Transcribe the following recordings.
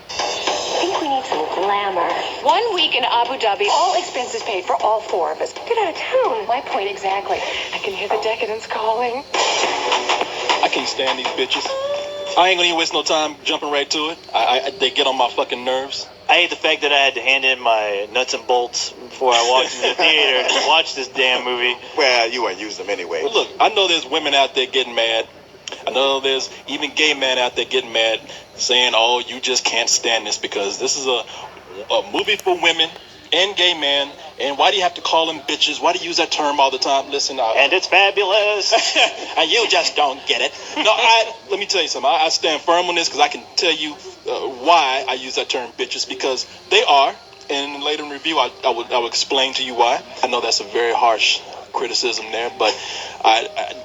I think we need some glamour. 1 week in Abu Dhabi, all expenses paid for all four of us. Get out of town. My point exactly. I can hear the decadence calling. I can't stand these bitches. I ain't gonna even waste no time jumping right to it. They get on my fucking nerves. I hate the fact that I had to hand in my nuts and bolts before I walked into the theater to watch this damn movie. Well, you wouldn't use them anyway. Well, look, I know there's women out there getting mad. I know there's even gay men out there getting mad, saying, "Oh, you just can't stand this because this is a movie for women and gay men. And why do you have to call them bitches? Why do you use that term all the time?" Listen, and it's fabulous. and you just don't get it. No, let me tell you something. I stand firm on this because I can tell you why I use that term bitches, because they are. And later in review, I will explain to you why. I know that's a very harsh criticism there, but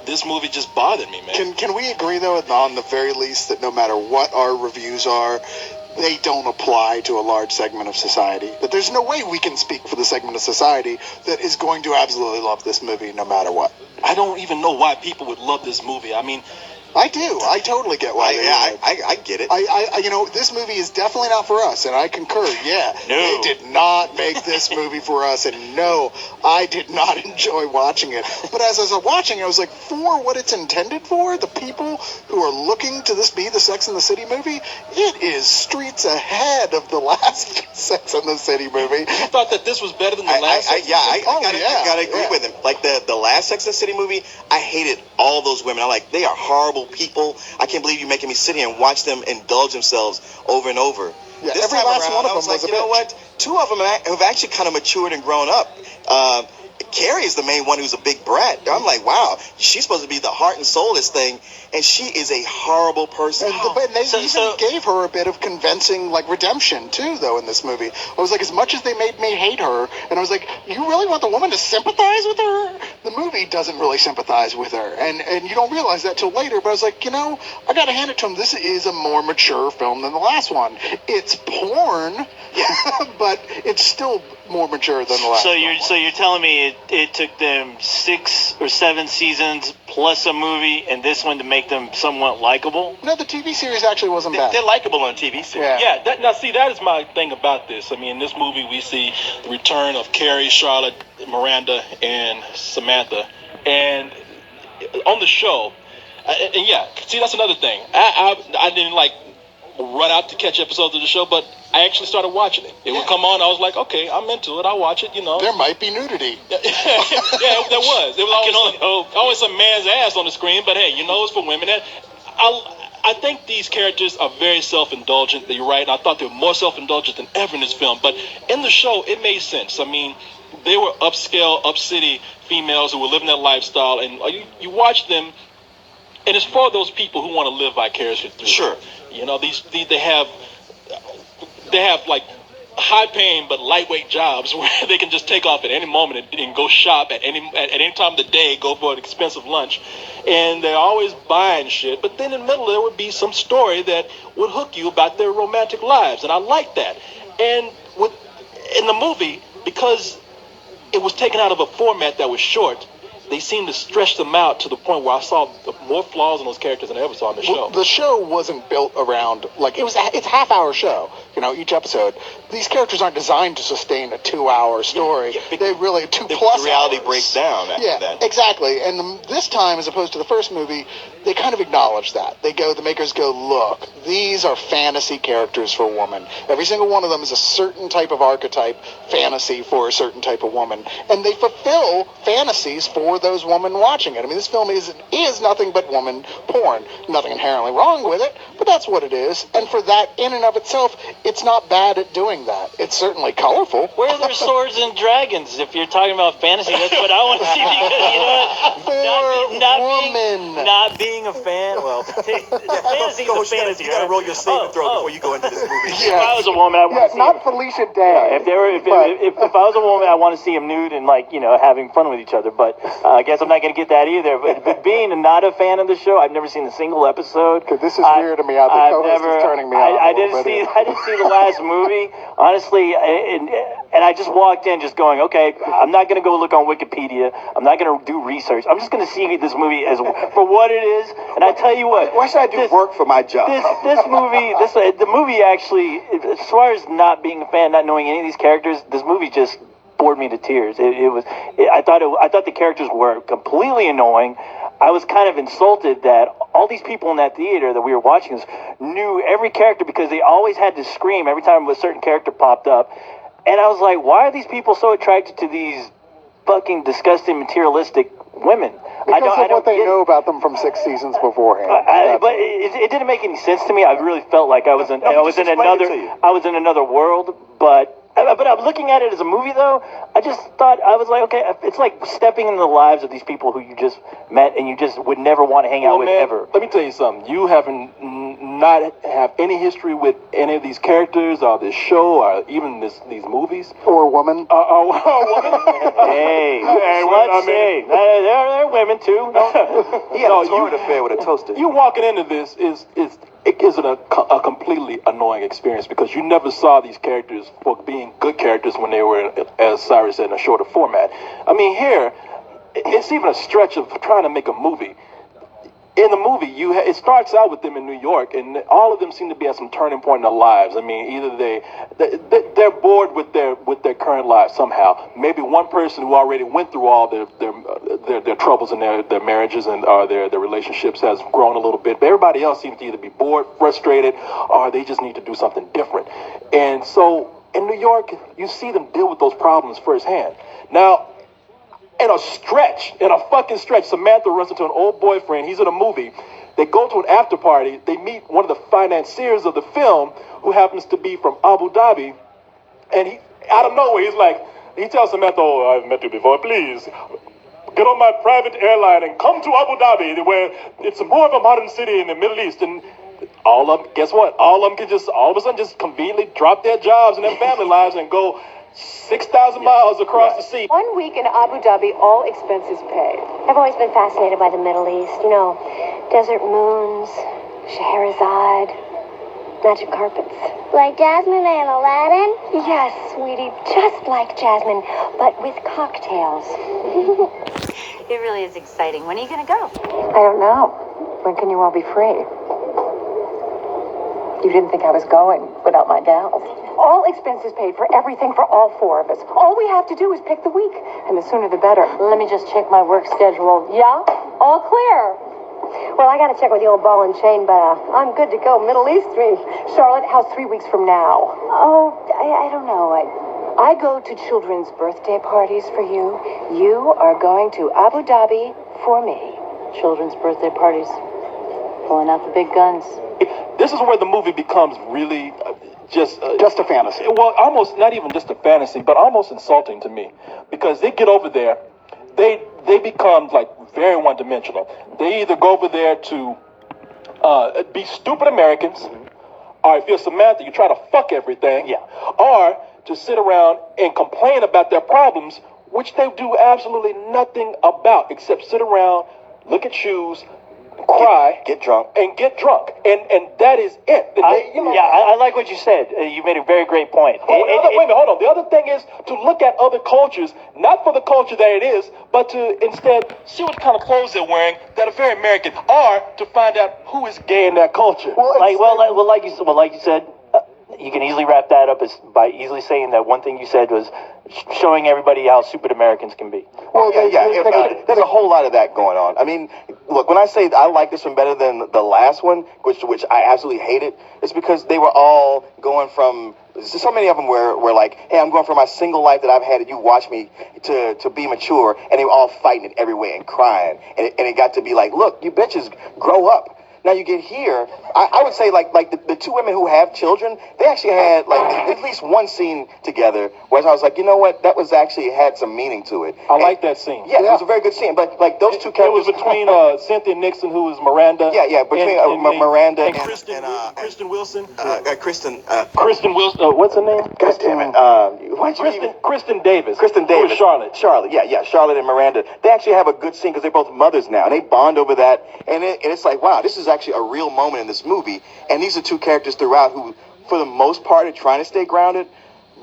this movie just bothered me, man. Can we agree, though, on the very least, that no matter what our reviews are, they don't apply to a large segment of society? That there's no way we can speak for the segment of society that is going to absolutely love this movie no matter what. I don't even know why people would love this movie. I mean, I do. I totally get why. I get it. This movie is definitely not for us, and I concur. Yeah, no, they did not make this movie for us, and no, I did not enjoy watching it. But as I was watching it, I was like, for what it's intended for, the people who are looking to this be the Sex and the City movie, it is streets ahead of the last Sex and the City movie. You thought that this was better than the last? I gotta agree with him. Like the last Sex and the City movie, I hated all those women. I'm like, they are horrible people. I can't believe you're making me sit here and watch them indulge themselves over and over. Yeah, this every time last around, one of I was them like, was you know what? Two of them have actually kind of matured and grown up. Carrie is the main one who's a big brat. I'm like, wow, she's supposed to be the heart and soul of this thing, and she is a horrible person. And they even gave her a bit of convincing, like, redemption, too, though, in this movie. I was like, as much as they made me hate her, and I was like, you really want the woman to sympathize with her? The movie doesn't really sympathize with her, and you don't realize that till later, but I was like, I gotta hand it to him. This is a more mature film than the last one. It's porn, but it's still more mature than the last one. So you're telling me it took them 6 or 7 seasons plus a movie and this one to make them somewhat likable? No, the TV series actually wasn't bad. They're likable on TV series. Yeah. That is my thing about this. I mean, in this movie we see the return of Carrie, Charlotte, Miranda, and Samantha. And on the show, that's another thing. I didn't run out to catch episodes of the show, but I actually started watching it. It would come on. I was like, okay, I'm into it. I'll watch it. There might be nudity. There was. There was always some man's ass on the screen, but hey, it's for women. I think these characters are very self-indulgent. You're right. I thought they were more self-indulgent than ever in this film. But in the show, it made sense. I mean, they were upscale, up-city females who were living that lifestyle, and you watch them, and it's for those people who want to live vicariously through. Sure. They have like high-paying but lightweight jobs where they can just take off at any moment and go shop at any time of the day, go for an expensive lunch, and they're always buying shit. But then in the middle there would be some story that would hook you about their romantic lives, and I like that. And in the movie, because it was taken out of a format that was short, they seemed to stretch them out to the point where I saw more flaws in those characters than I ever saw in the show. The show wasn't built around, it's a half-hour show, each episode. These characters aren't designed to sustain a 2-hour story. They really, 2+ the reality hours. breaks down after that. Yeah, exactly. And this time, as opposed to the first movie, they kind of acknowledge that. The makers go, look, these are fantasy characters for a woman. Every single one of them is a certain type of archetype fantasy for a certain type of woman. And they fulfill fantasies for those women watching it. I mean, this film is nothing but woman porn. Nothing inherently wrong with it, but that's what it is. And for that, in and of itself, it's not bad at doing that. It's certainly colorful. Where are there swords and dragons? If you're talking about fantasy, that's what I want to see, because, not being a fan, fantasy is a fantasy. You gotta roll your saving throw before you go into this movie. If I was a woman, I want to see not Felicia Day. If I was a woman, I want to see them nude and having fun with each other. But I guess I'm not going to get that either. But being not a fan of the show, I've never seen a single episode. This is weirding me out. The co-host is turning me on. I didn't see the last movie, honestly, and I just walked in just going, okay, I'm not going to go look on Wikipedia. I'm not going to do research. I'm just going to see this movie as for what it is. And I tell you what, Why should I do work for my job? The movie actually, as far as not being a fan, not knowing any of these characters, this movie just bored me to tears. I thought the characters were completely annoying. I was kind of insulted that all these people in that theater that we were watching this knew every character because they always had to scream every time a certain character popped up. And I was like, why are these people so attracted to these fucking disgusting materialistic women? Because of what they know about them from 6 seasons beforehand. But it didn't make any sense to me. I really felt like I was in another world. But I'm looking at it as a movie, though. I just thought, I was like, okay, it's like stepping into the lives of these people who you just met and you just would never want to hang out with ever. Let me tell you something. You haven't not have any history with any of these characters or this show or even these movies. Or a woman. Hey, they're women too. He had a torrid affair with a toaster. You walking into this is a completely annoying experience because you never saw these characters for being good characters when they were, as Cyrus said, in a shorter format. I mean, here it's even a stretch of trying to make a movie. In the movie, it starts out with them in New York, and all of them seem to be at some turning point in their lives. I mean, either they're bored with their current lives somehow. Maybe one person who already went through all their troubles in their marriages and their relationships has grown a little bit. But everybody else seems to either be bored, frustrated, or they just need to do something different. And so in New York, you see them deal with those problems firsthand. Now, in a fucking stretch, Samantha runs into an old boyfriend. He's in a movie. They go to an after party. They meet one of the financiers of the film who happens to be from Abu Dhabi. And he, out of nowhere, he tells Samantha, oh, I've met you before. Please, get on my private airline and come to Abu Dhabi, where it's more of a modern city in the Middle East. And all of them, guess what? All of them can just, all of a sudden, just conveniently drop their jobs and their family lives and go 6,000 miles across the sea. 1 week in Abu Dhabi, all expenses paid. I've always been fascinated by the Middle East. You know, desert moons, Scheherazade, magic carpets. Like Jasmine and Aladdin? Yes, sweetie, just like Jasmine, but with cocktails. It really is exciting. When are you going to go? I don't know. When can you all be free? You didn't think I was going without my gals. All expenses paid for everything for all 4 of us. All we have to do is pick the week, and the sooner the better. Let me just check my work schedule. Yeah? All clear. Well, I gotta check with the old ball and chain, but I'm good to go. Middle East 3. Charlotte, how's 3 weeks from now? Oh, I don't know. I go to children's birthday parties for you. You are going to Abu Dhabi for me. Children's birthday parties. Pulling out the big guns. This is where the movie becomes really just a fantasy. Well, almost not even just a fantasy, but almost insulting to me, because they get over there, they become like very one-dimensional. They either go over there to be stupid Americans, or if you're Samantha, you try to fuck everything, or to sit around and complain about their problems, which they do absolutely nothing about except sit around, look at shoes, cry, get drunk, and that is it. I like what you said. You made a very great point. Wait a minute, hold on. The other thing is to look at other cultures, not for the culture that it is, but to instead see what kind of clothes they're wearing that are very American, or to find out who is gay in that culture. Like you said, you can easily wrap that up by easily saying that one thing you said was showing everybody how stupid Americans can be. Well, there's a whole lot of that going on. I mean, look, when I say I like this one better than the last one, which I absolutely hated, it's because they were all going from, so many of them were like, hey, I'm going from my single life that I've had, and you watch me, to be mature, and they were all fighting it every way and crying, and it got to be like, look, you bitches, grow up. Now you get here, I would say like the 2 women who have children, they actually had like at least one scene together where I was like, you know what, that was actually had some meaning to it. I like that scene. Yeah, it was a very good scene. But like those 2 characters, it was between Cynthia Nixon, who was Miranda. Between Miranda and Kristen Wilson. Kristen Kristen Wilson. What's her name? God damn it. why'd you even... Kristen Davis. Kristen Who was Davis. Charlotte. Yeah, Charlotte and Miranda. They actually have a good scene because they're both mothers now, and they bond over that. And it's like, wow, this is actually a real moment in this movie. And these are two characters throughout who, for the most part, are trying to stay grounded.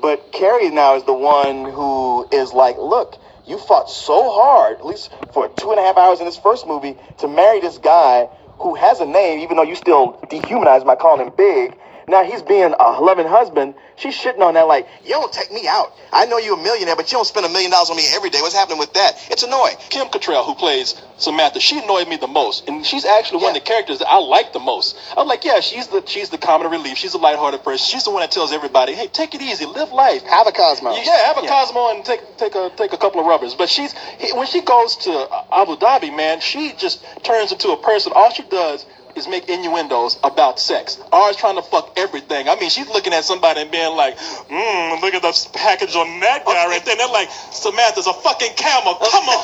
But Carrie now is the one who is like, look, you fought so hard, at least for 2.5 hours in this first movie, to marry this guy who has a name, even though you still dehumanize him by calling him Big. Now he's being a loving husband. She's shitting on that like, you don't take me out. I know you're a millionaire, but you don't spend $1 million on me every day. What's happening with that? It's annoying. Kim Cattrall, who plays Samantha, she annoyed me the most, and she's actually one of the characters that I like the most. I'm like, yeah, she's the comic relief. She's a lighthearted person. She's the one that tells everybody, hey, take it easy, live life, Have a Cosmo. yeah, have a Cosmo and take a couple of rubbers. But when she goes to Abu Dhabi, man, she just turns into a person. All she does is make innuendos about sex. Always trying to fuck everything. I mean, she's looking at somebody and being like, look at the package on that guy right there. And they're like, Samantha's a fucking camel. Come on.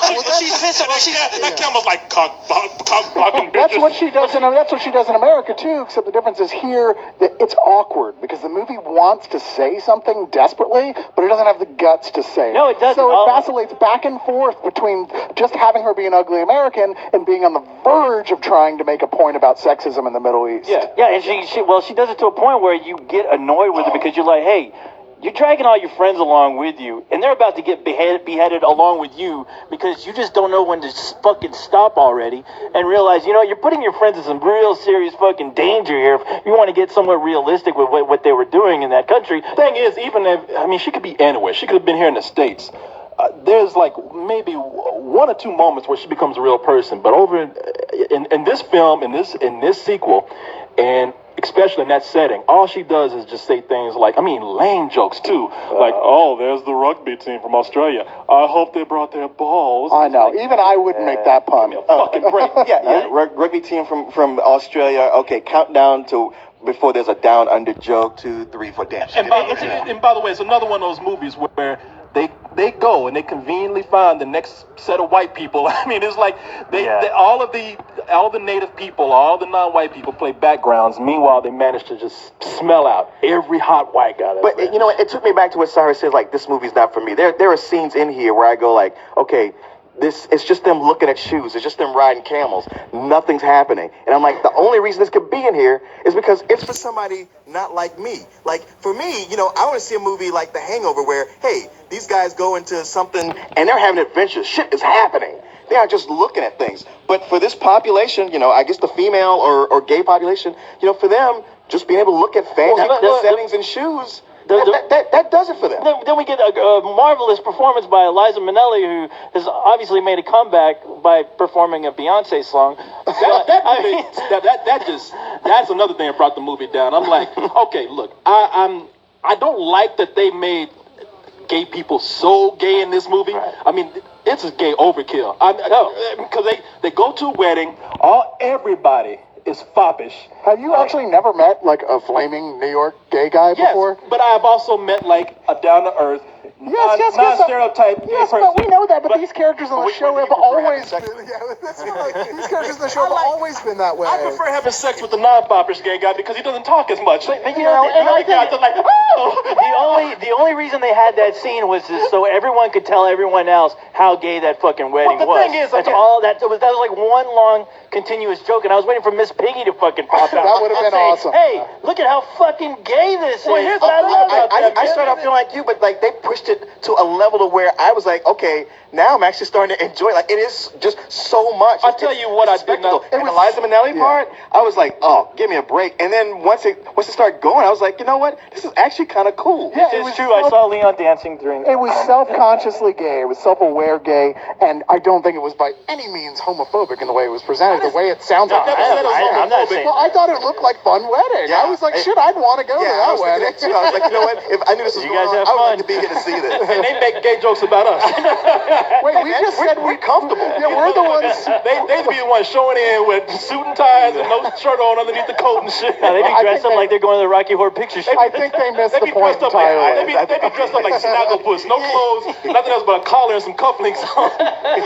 That camel's like, cock blocking That's bitches. what she does in America too. Except the difference is here that it's awkward because the movie wants to say something desperately, but it doesn't have the guts to say it. No, it doesn't. So it vacillates back and forth between just having her be an ugly American and being on the verge of trying to make a point about sexism in the Middle East. Yeah, and she does it to a point where you get annoyed with it because you're like, hey, you're dragging all your friends along with you, and they're about to get beheaded along with you because you just don't know when to fucking stop already and realize, you're putting your friends in some real serious fucking danger here if you want to get somewhat realistic with what they were doing in that country. Thing is, she could be anywhere. She could have been here in the States. There's like maybe 1 or 2 moments where she becomes a real person, but over in this film, in this sequel, and especially in that setting, all she does is just say things like, lame jokes too, like, oh, there's the rugby team from Australia. I hope they brought their balls. I know. Even I wouldn't make that pun. Fucking break. Yeah. Rugby team from Australia. Okay, countdown to before there's a down under joke. 2, 3, 4. Damn. And by the way, it's another one of those movies where they go and they conveniently find the next set of white people. It's like all of the native people, all the non-white people play backgrounds. Meanwhile, they manage to just smell out every hot white guy. But it took me back to what Cyrus says. Like, this movie's not for me. There are scenes in here where I go like, okay, it's just them looking at shoes. It's just them riding camels. Nothing's happening. And I'm like, the only reason this could be in here is because it's for somebody not like me. Like, for me, I want to see a movie like The Hangover where, hey, these guys go into something and they're having adventures. Shit is happening. They aren't just looking at things. But for this population, I guess the female or gay population, for them, just being able to look at fancy settings and shoes, that does it for them. Then we get a marvelous performance by Eliza Minnelli, who has obviously made a comeback by performing a Beyonce song. That's another thing that brought the movie down. I'm like, okay, look, I don't like that they made gay people so gay in this movie. Right. It's a gay overkill. Because they go to a wedding, everybody is foppish. Have you actually never met like a flaming New York gay guy before? Yes, but I have also met like a down-to-earth, non-stereotype gay person. Yes, but we know that. But these characters on the show have always been. These characters on the show have always been that way. I prefer having sex with the non-foppish gay guy because he doesn't talk as much. And I think the only reason they had that scene was just so everyone could tell everyone else how gay that fucking wedding was. Thing is, that was like one long continuous joke, and I was waiting for Miss Piggy to fucking pop out. That would have been awesome. Hey, look at how fucking gay this is. Here's what I love about that. I started off feeling like you, but like they pushed it to a level to where I was like, okay, now I'm actually starting to enjoy it. Like, it is just so much. I'll tell you what I did not. And the Liza Minnelli part, I was like, oh, give me a break. And then once it started going, I was like, you know what? This is actually kind of cool. Yeah, it was true. I saw Leon dancing during. It was self-consciously gay. It was self-aware gay, and I don't think it was by any means homophobic in the way it was presented. The way it sounds. I'm not saying. Well, I thought it looked like fun wedding. Yeah. I was like, shit, I'd want to go to that wedding. Too. I was like, you know what? If I knew this was going on, I would like to be here to see this. And they make gay jokes about us. Wait, we just said we're comfortable. Yeah, we're the ones. They'd be the ones showing in with suit and ties and no shirt on underneath the coat and shit. Yeah, they'd be dressed up like they're going to the Rocky Horror Picture Show. I think they missed the point entirely. They'd be dressed up like Snagglepuss, no clothes, nothing else but a collar and some cufflinks on.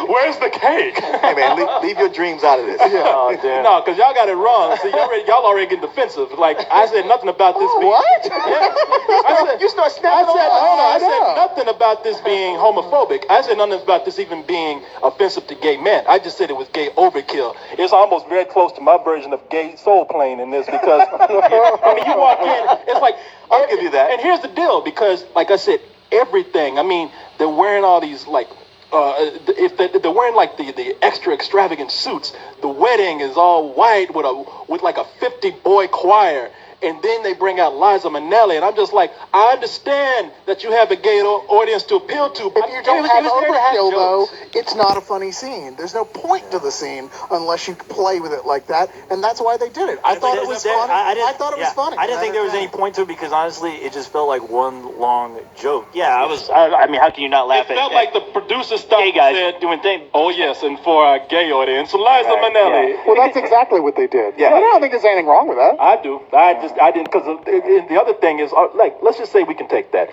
Where's the cake? Hey man, leave your dreams out of this. Yeah. Oh, damn. No, because y'all got it wrong. See, y'all already getting defensive. Like, I said nothing about this beat. What? Yeah. You start snapping. I said nothing about this being homophobic. I said nothing about this even being offensive to gay men. I just said it was gay overkill. It's almost very close to my version of gay soul plane in this because I mean, you walk in, it's like I'll give you that. And here's the deal, because like I said, everything. I mean, they're wearing all these like. If they're wearing like the extra extravagant suits, the wedding is all white with like a 50-boy choir, and then they bring out Liza Minnelli, and I'm just like, I understand that you have a gay audience to appeal to, but If you don't have there to have overkill, though, jokes. it's not a funny scene. There's no point to the scene unless you play with it like that, and that's why they did it. I thought it was funny. I thought it was funny. I didn't think there was any point to it because honestly, it just felt like one long joke. Yeah, I mean, how can you not laugh It at felt like the producer stopped gay guys and said, doing things? "Oh yes, and for our gay audience, Liza Minnelli." Well, that's exactly what they did. Yeah. I don't think there's anything wrong with that. I do. I didn't, because the other thing is, like, let's just say we can take that.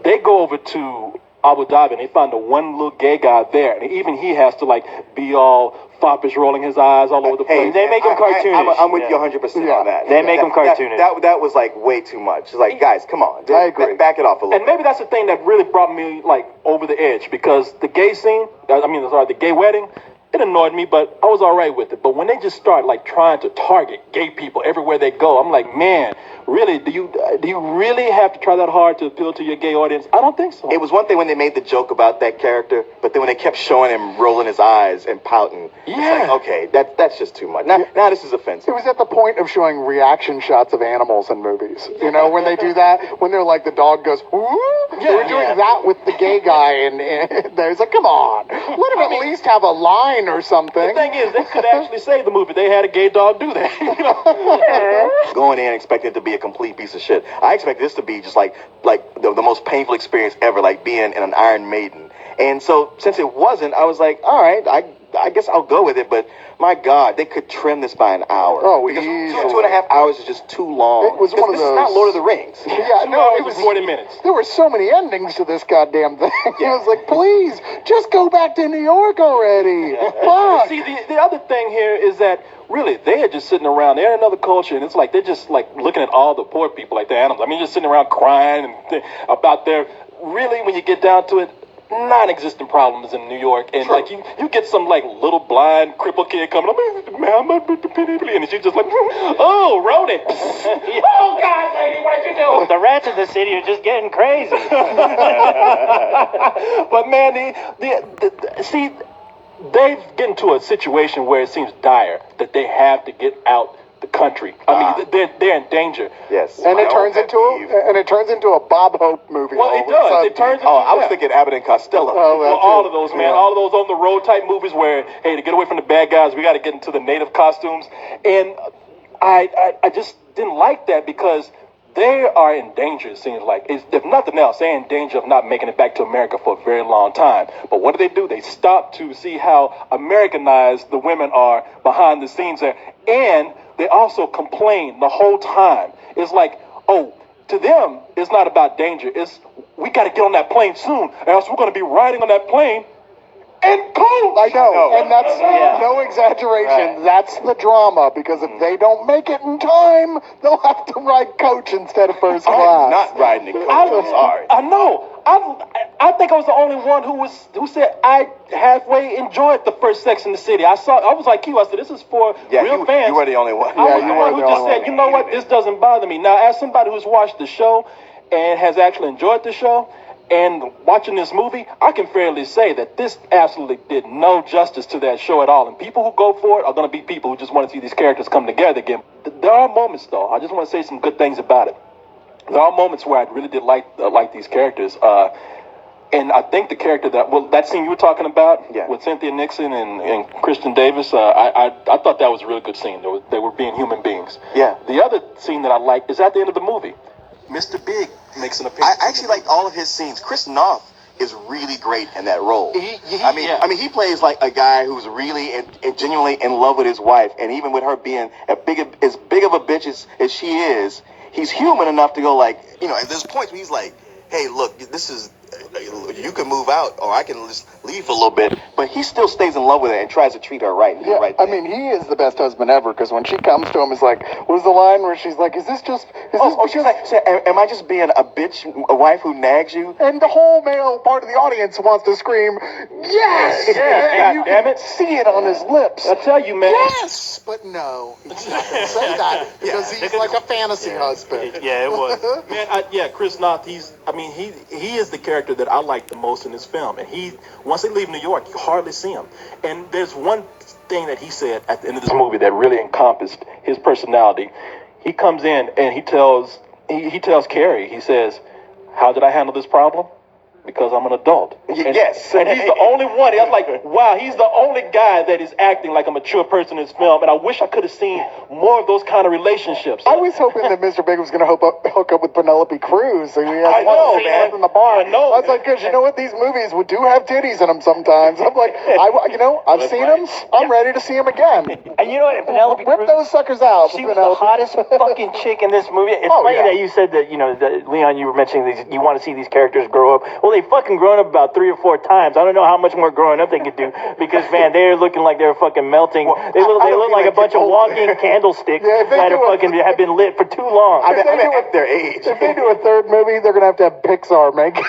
They go over to Abu Dhabi and they find the one little gay guy there, and even he has to like be all foppish, rolling his eyes all over the place. They make him cartoonish. I'm with you 100% on that. They make him cartoonish. That was like way too much. It's like, guys, come on. I agree. Back it off a little And maybe that's the thing that really brought me like over the edge, because the gay scene, the gay wedding, it annoyed me, but I was all right with it. But when they just start like trying to target gay people everywhere they go, I'm like, man, really? Do you really have to try that hard to appeal to your gay audience? I don't think so. It was one thing when they made the joke about that character, but then when they kept showing him rolling his eyes and pouting, it's like, okay, that's just too much. Now this is offensive. It was at the point of showing reaction shots of animals in movies. You know, when they do that, when they're like, the dog goes, whoo? They were doing that with the gay guy, and there's like, come on, let him at least have a line or something. The thing is, they could actually save the movie. They had a gay dog do that. You know? Going in expecting it to be a complete piece of shit. I expected this to be just like the most painful experience ever, like being in an Iron Maiden. And so since it wasn't, I was like, all right, I guess I'll go with it. But my God, they could trim this by an hour. Oh, because easily. 2.5 hours is just too long. It was one of This is not those- Lord of the Rings. Yeah, No, it was 40 minutes. There were so many endings to this goddamn thing. I was like, please, just go back to New York already. Fuck. See, the other thing here is that really they are just sitting around. They're in another culture, and it's like they're just like looking at all the poor people like the animals. I mean, just sitting around crying and about their really, when you get down to it, non-existent problems in New York. And like you get some like little blind crippled kid coming up, and she's just like, oh, rodent. Oh God, lady, what did you do? The rats in the city are just getting crazy. But man, see, they've gotten to a situation where it seems dire that they have to get out the country. I mean, they're in danger. Yes. And it turns into a Bob Hope movie. Well, it does. It turns into I was thinking Abbott and Costello. Well, all of those, man. All of those on the road type movies where, hey, to get away from the bad guys, we got to get into the native costumes. And I just didn't like that because they are in danger, it seems like. If nothing else, they're in danger of not making it back to America for a very long time. But what do? They stop to see how Americanized the women are behind the scenes there. And they also complain the whole time. It's like, oh, to them, it's not about danger. It's, we got to get on that plane soon, or else we're going to be riding on that plane and cold. I know, and that's no exaggeration. Right. That's the drama, because if they don't make it in time, they'll have to ride coach instead of first class. Not riding in coach. I'm sorry. I know. I think I was the only one who said I halfway enjoyed the first Sex in the City. I was like you. I said this is for real fans. You were the only one. I was the one who just said, you know what, this doesn't bother me. Now, as somebody who's watched the show and has actually enjoyed the show, and watching this movie, I can fairly say that this absolutely did no justice to that show at all. And people who go for it are going to be people who just want to see these characters come together again. There are moments, though. I just want to say some good things about it. There are moments where I really did like these characters. And I think the character that scene you were talking about with Cynthia Nixon and Christian Davis, I thought that was a really good scene. They were being human beings. Yeah. The other scene that I liked is at the end of the movie. Mr. Big makes an appearance. I actually liked all of his scenes. Chris Noth is really great in that role. I mean, he plays like a guy who's really and genuinely in love with his wife, and even with her being as big of a bitch as she is, he's human enough to go like, you know. And there's points where he's like, "Hey, look, this is you can move out, or I can just leave for a little bit. But he still stays in love with her and tries to treat her right. And do the right I thing. mean, he is the best husband ever, because when she comes to him, it's like, what was the line where she's like, is this She's like, am I just being a bitch, a wife who nags you? And the whole male part of the audience wants to scream, yes! Yeah, And you damn can it. see it on his lips. I tell you, man. Yes! But no, he doesn't say that because he's like a fantasy husband. Yeah, it was. Man, Chris Noth. He is the character that I like the most in this film. And once they leave New York, you hardly see him. And there's one thing that he said at the end of this movie that really encompassed his personality. He comes in and he tells Carrie, he says, "How did I handle this problem? Because I'm an adult." Yes. And he's the only one. I was like, wow, he's the only guy that is acting like a mature person in this film. And I wish I could have seen more of those kind of relationships. I was hoping that Mr. Big was going to hook up with Penelope Cruz. So he had I know, scene man. in the bar. I know. I was like, because you know what? These movies do have titties in them sometimes. I'm like, I've seen them. I'm ready to see them again. And you know what? Penelope Rip Cruz, those suckers out. she was the hottest fucking chick in this movie. It's funny that you said that, Leon, you were mentioning these, you want to see these characters grow up. Well, they fucking grown up about 3 or 4 times. I don't know how much more growing up they could do, because, man, they're looking like they're fucking melting. They look like a bunch of walking candlesticks that have been lit for too long. I mean, at their age. If they do a third movie, they're going to have Pixar make it.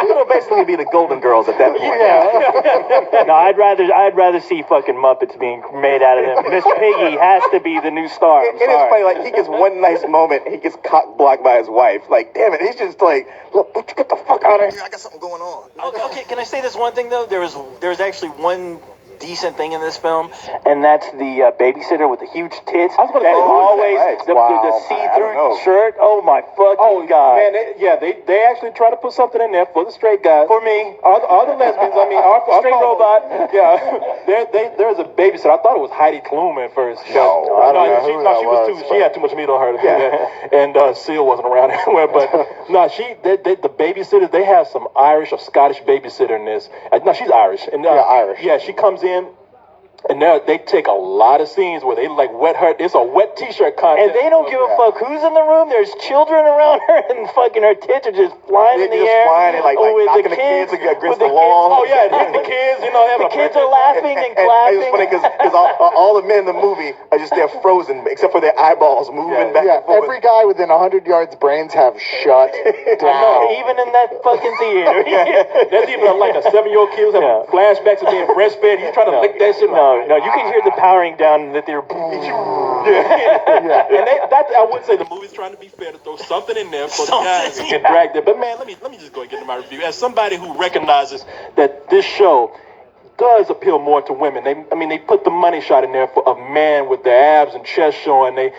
It'll basically be the Golden Girls at that point. Yeah. No, I'd rather see fucking Muppets being made out of them. Miss Piggy has to be the new star. It is funny, like, he gets one nice moment, he gets cock blocked by his wife. Like, damn it, he's just like, look, get the fuck out of here. I got something going on. Okay, can I say this one thing though? There's actually one decent thing in this film. And that's the babysitter with the huge tits. I was gonna that say, is who's always that? the Wow, I don't see-through know. shirt. Oh my fucking god! Man, they actually try to put something in there for the straight guys. For me, All the lesbians, I mean, our straight robot. Yeah, there's a babysitter. I thought it was Heidi Klum at first. No, I don't know who that she was was, she had too much meat on her. And Seal wasn't around anywhere. But no, the babysitter. They have some Irish or Scottish babysitter in this. No, she's Irish. And Irish. Yeah, she comes in. And they take a lot of scenes where they like wet her. It's a wet t-shirt contest. and they don't give a fuck who's in the room. There's children around her, and fucking her tits are just flying in the just air. flying and like with knocking the kids against with the kids. wall. Oh yeah, hitting the kids. Having The kids are laughing and And clapping. it's funny because all the men in the movie are just there frozen, except for their eyeballs moving back and forth. Every guy within 100 yards brains have shut I know, down. even in that fucking theater. There's even like a 7-year-old kid who's having flashbacks of being breastfed. He's trying to lick that shit. No, you can hear the powering down that they're. And I would say the movie's trying to be fair to throw something in there for the guys who get dragged in. But man, let me just go and get into my review. As somebody who recognizes that this show does appeal more to women. They put the money shot in there for a man with their abs and chest showing. They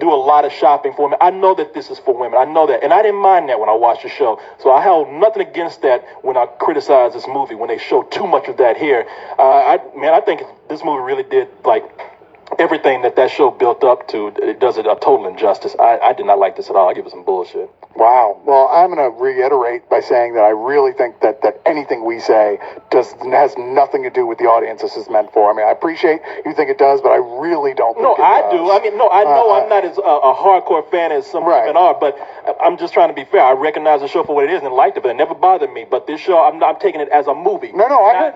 do a lot of shopping for women. I know that this is for women. I know that. And I didn't mind that when I watched the show. So I held nothing against that when I criticized this movie, when they showed too much of that here. I think this movie really did, like, everything that show built up to. It does it a total injustice. I did not like this at all. I give it some bullshit. Wow. Well, I'm going to reiterate by saying that I really think that anything we say has nothing to do with the audience this is meant for. I mean, I appreciate you think it does, but I really don't think No, it does. I do. I know I'm not as a hardcore fan as some women are, but I'm just trying to be fair. I recognize the show for what it is and liked it, but it never bothered me. But this show, I'm taking it as a movie. No,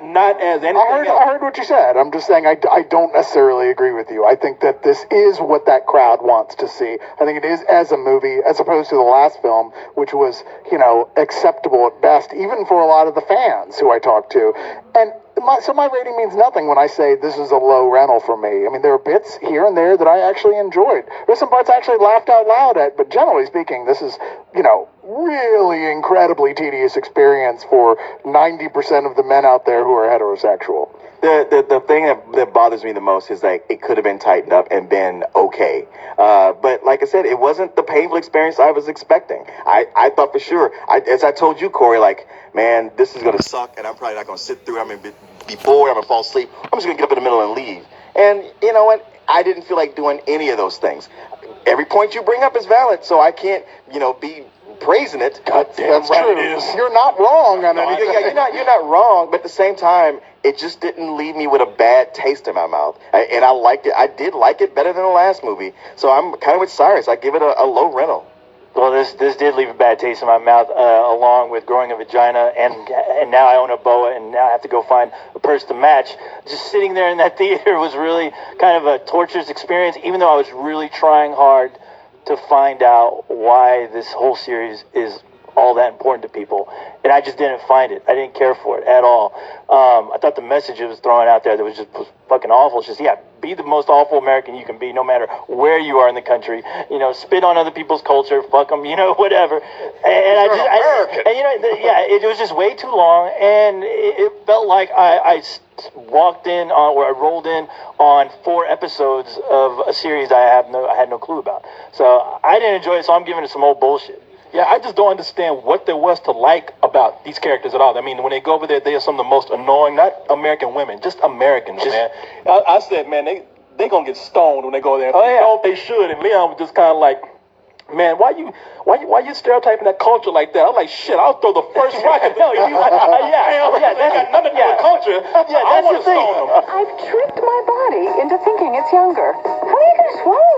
not as anything else. I heard what you said. I'm just saying I don't necessarily agree with you. I think that this is what that crowd wants to see. I think it is as a movie, as opposed to the last film, which was, acceptable at best, even for a lot of the fans who I talked to. And my rating means nothing when I say this is a low rental for me. I mean, there are bits here and there that I actually enjoyed. There's some parts I actually laughed out loud at, but generally speaking, this is, really incredibly tedious experience for 90% of the men out there who are heterosexual. The thing that bothers me the most is like it could have been tightened up and been okay. But like I said, it wasn't the painful experience I was expecting. I thought for sure, as I told you, Corey, like, man, this is going to suck and I'm probably not going to sit through. I'm going to be bored. I'm going to fall asleep. I'm just going to get up in the middle and leave. And you know what? I didn't feel like doing any of those things. Every point you bring up is valid, so I can't, be praising it. That's true. You're not wrong on anything. You're not wrong, but at the same time, it just didn't leave me with a bad taste in my mouth. And I liked it. I did like it better than the last movie. So I'm kind of with Cyrus. I give it a low rental. Well, this did leave a bad taste in my mouth, along with growing a vagina, and now I own a boa, and now I have to go find a purse to match. Just sitting there in that theater was really kind of a torturous experience, even though I was really trying hard to find out why this whole series is all that important to people, and I just didn't find it. I didn't care for it at all. I thought the message it was throwing out there that was fucking awful. It's just, yeah, be the most awful American you can be, no matter where you are in the country. You know, spit on other people's culture, fuck them, you know, whatever. And it was just way too long, and it felt like I walked in on, or I rolled in on 4 episodes of a series I had no clue about. So I didn't enjoy it. So I'm giving it some old bullshit. Yeah, I just don't understand what there was to like about these characters at all. I mean, when they go over there, they are some of the most annoying, not American women, just Americans, man. I said, man, they gonna get stoned when they go there. Oh, yeah. Know they should. And Leon was just kind of like, man, why you stereotyping that culture like that? I'm like, shit, I'll throw the first rock at them. That's got nothing to do with culture. Yeah, I that's want the to thing. stone them. I've tricked my body into thinking it's younger. How are you going to swallow